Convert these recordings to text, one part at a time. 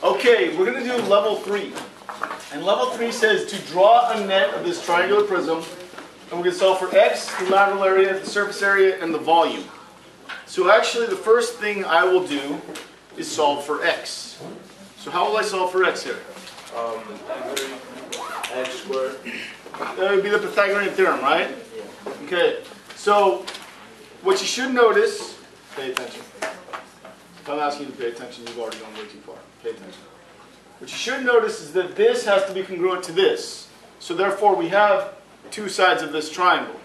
Okay, we're going to do level 3. And level 3 says to draw a net of this triangular prism. And we're going to solve for x, the lateral area, the surface area, and the volume. So actually the first thing I will do is solve for x. So how will I solve for x here? X squared. That would be the Pythagorean theorem, right? Yeah. Okay, so what you should notice, pay attention. If I'm asking you to pay attention, you've already gone way too far. Pay attention. What you should notice is that this has to be congruent to this. So therefore we have two sides of this triangle.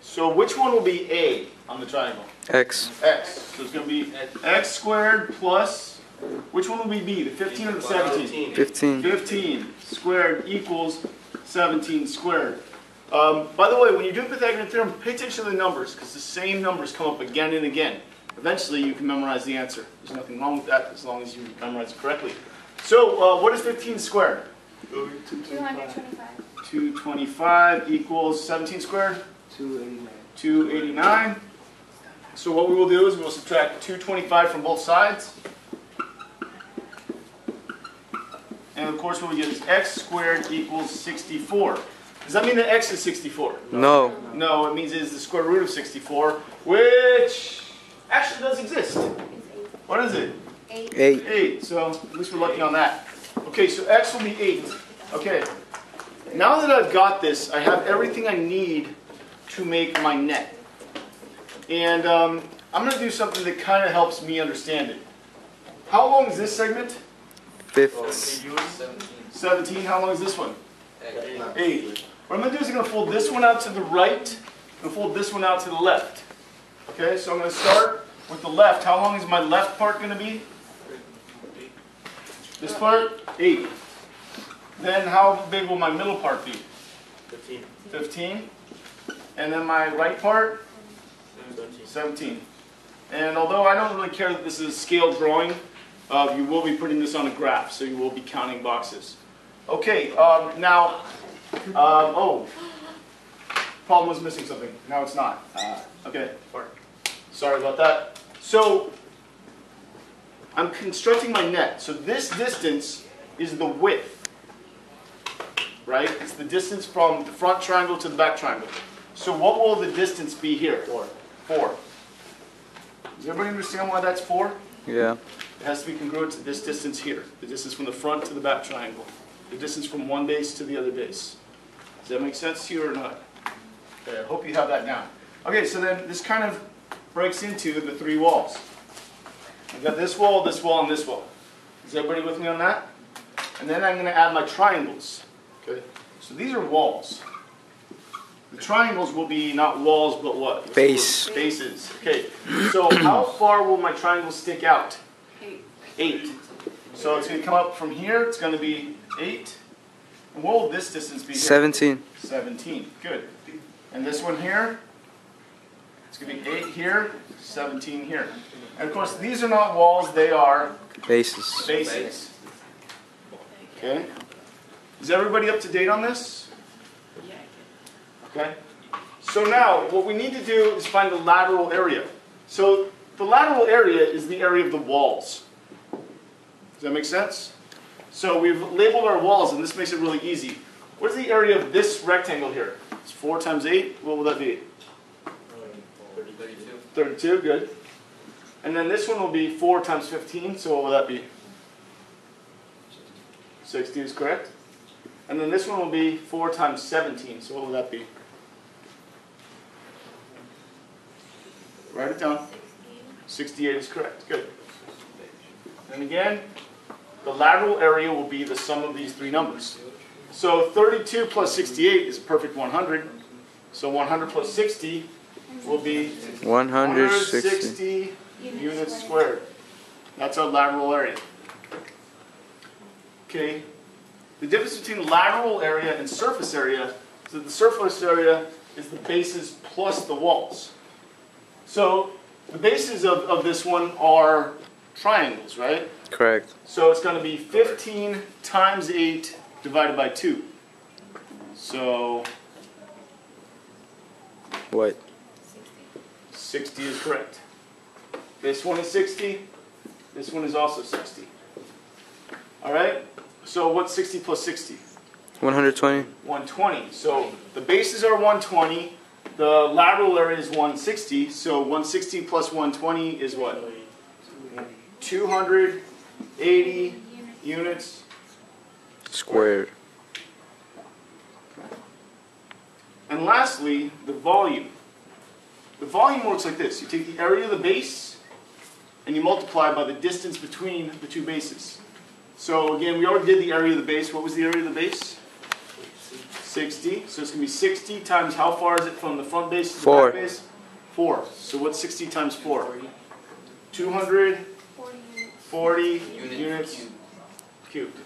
So which one will be A on the triangle? X. X. So it's going to be x squared plus, which one will be B? The 15 or the 17? 15. 15 squared equals 17 squared. By the way, when you're doing Pythagorean theorem, pay attention to the numbers, because the same numbers come up again and again. Eventually you can memorize the answer. There's nothing wrong with that as long as you memorize it correctly. So what is 15 squared? 225. 225 equals 17 squared? 289. 289. So what we will do is we'll subtract 225 from both sides. And of course what we get is x squared equals 64. Does that mean that x is 64? No. No, it means it is the square root of 64, which actually does exist. What is it? 8. 8. So at least we're lucky on that. Okay, so x will be 8. Okay. Now that I've got this, I have everything I need to make my net. And I'm going to do something that kind of helps me understand it. How long is this segment? 15. 17. How long is this one? 8. What I'm going to do is I'm going to fold this one out to the right and fold this one out to the left. Okay, so I'm going to start with the left. How long is my left part going to be? This part? 8. Then how big will my middle part be? 15. 15. And then my right part? 17. And although I don't really care that this is a scale drawing, you will be putting this on a graph, so you will be counting boxes. Okay, now, problem was missing something. Now it's not. Okay, sorry about that. So, I'm constructing my net. So this distance is the width, right? It's the distance from the front triangle to the back triangle. So what will the distance be here? 4. Does everybody understand why that's 4? Yeah. It has to be congruent to this distance here. The distance from the front to the back triangle. The distance from one base to the other base. Does that make sense to you or not? Okay, I hope you have that down. Okay, so then this kind of breaks into the 3 walls. I've got this wall, and this wall. Is everybody with me on that? And then I'm going to add my triangles. Okay, so these are walls. The triangles will be not walls, but what? Base. Bases. Okay, so how far will my triangle stick out? 8. So it's going to come up from here, it's going to be 8. And what will this distance be here? 17. 17, good. And this one here, it's going to be 8 here, 17 here. And of course, these are not walls, they are Bases. bases. Okay? Is everybody up to date on this? Okay? So now, what we need to do is find the lateral area. So, the lateral area is the area of the walls. Does that make sense? So, we've labeled our walls, and this makes it really easy. What is the area of this rectangle here? It's 4 times 8. What will that be? 32. 32, good. And then this one will be 4 times 15, so what will that be? 60 is correct. And then this one will be 4 times 17, so what will that be? Write it down. 68 is correct, good. And again, the lateral area will be the sum of these 3 numbers. So 32 plus 68 is a perfect 100. So 100 plus 60 will be 160 units squared. That's our lateral area. Okay. The difference between lateral area and surface area is that the surface area is the bases plus the walls. So the bases of this one are triangles, right? Correct. So it's going to be 15 times 8 divided by 2. So What? 60 is correct. This one is 60. This one is also 60. All right? So what's 60 plus 60? 120. 120. So the bases are 120. The lateral area is 160. So 160 plus 120 is what? 280 units. Squared. And lastly, the volume. The volume works like this. You take the area of the base and you multiply by the distance between the two bases. So again, we already did the area of the base. What was the area of the base? 60. So it's going to be 60 times how far is it from the front base to the 4. back base? 4. So what's 60 times 4? 240 units cubed.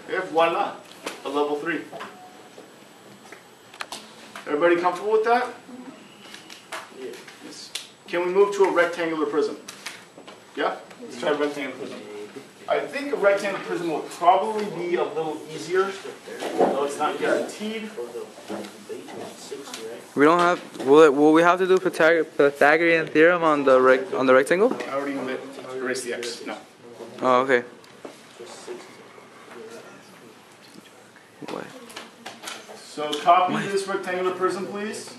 Yeah, voila. A level 3. Everybody comfortable with that? Yes. Can we move to a rectangular prism? Yeah? Let's try a rectangular prism. I think a rectangular prism will probably be a little easier, though it's not guaranteed. We don't have. Will we have to do Pythagorean theorem on the rectangle? I already erased the x. No. Oh, okay. What? So copy this rectangular prism, please.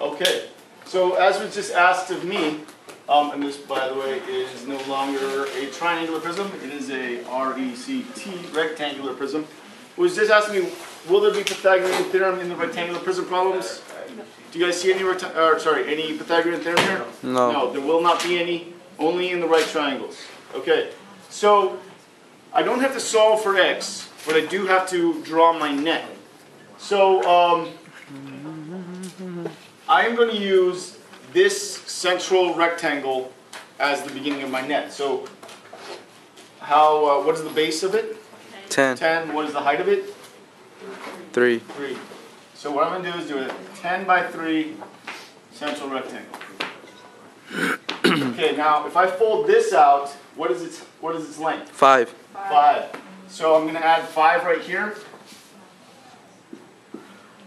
Okay, so as was just asked of me, and this, by the way, is no longer a triangular prism, it is a RECT, rectangular prism. It was just asking me, will there be Pythagorean theorem in the rectangular prism problems? Do you guys see any any Pythagorean theorem here? No. No, there will not be any, only in the right triangles. Okay, so I don't have to solve for x, but I do have to draw my net. So, I am going to use this central rectangle as the beginning of my net. So, what is the base of it? 10. 10. What is the height of it? 3. 3. So what I'm going to do is do a 10 by 3 central rectangle. Okay, now if I fold this out, what is its length? 5. 5. So I'm going to add 5 right here.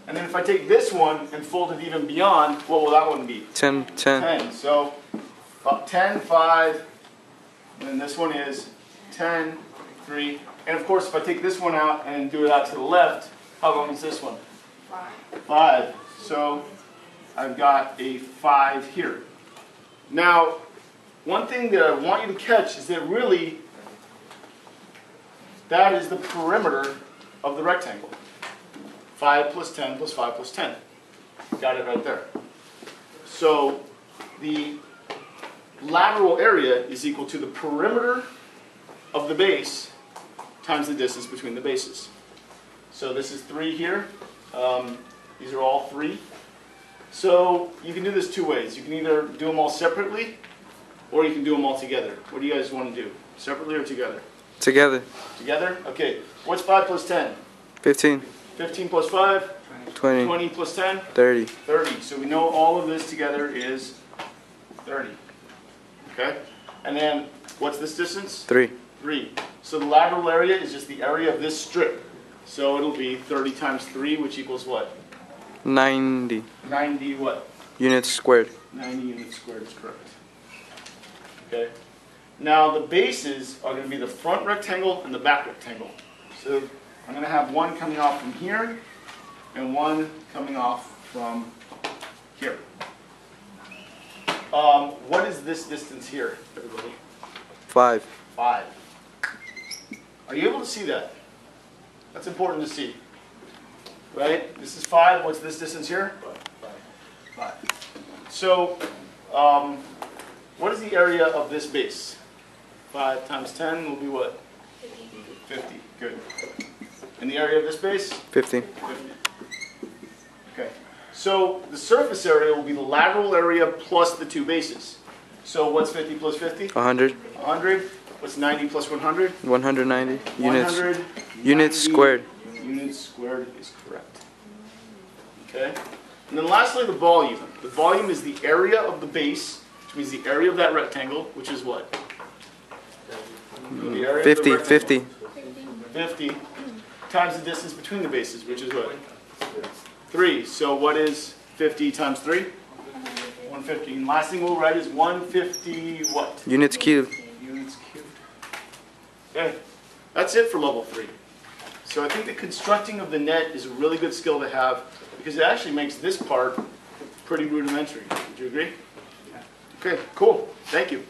And then if I take this one and fold it even beyond, what will that one be? 10. 10. So 10, 5, and then this one is 10, 3. And of course, if I take this one out and do it out to the left, how long is this one? 5. So I've got a 5 here. Now, one thing that I want you to catch is that really, that is the perimeter of the rectangle. 5 plus 10 plus 5 plus 10. Got it right there. So the lateral area is equal to the perimeter of the base times the distance between the bases. So this is 3 here. These are all 3. So you can do this 2 ways. You can either do them all separately, or you can do them all together. What do you guys want to do? Separately or together? Together. Together? Okay. What's 5 plus 10? 15. 15 plus 5? 20. 20 plus 10? 30. 30. So we know all of this together is 30. Okay? And then, what's this distance? 3. 3. So the lateral area is just the area of this strip. So it'll be 30 times 3, which equals what? 90. 90 what? Units squared. 90 units squared is correct. Okay? Now the bases are going to be the front rectangle and the back rectangle. So I'm going to have one coming off from here and one coming off from here. What is this distance here, everybody? 5. 5. Are you able to see that? That's important to see. Right? This is 5. What's this distance here? 5. So, what is the area of this base? 5 times 10 will be what? 50. Good. And the area of this base? 50. 50. Okay. So, the surface area will be the lateral area plus the 2 bases. So, what's 50 plus 50? 100. 100. What's 90 plus 100? 190. Units. 100. Units squared. Units squared is correct. Okay? And then lastly, the volume. The volume is the area of the base, which means the area of that rectangle, which is what? The area of the 50, rectangle. 50. 50 times the distance between the bases, which is what? 3. So what is 50 times 3? 150. And last thing we'll write is 150 what? Units cubed. Units cubed. Okay, that's it for level 3. So I think the constructing of the net is a really good skill to have because it actually makes this part pretty rudimentary. Would you agree? Okay, cool. Thank you.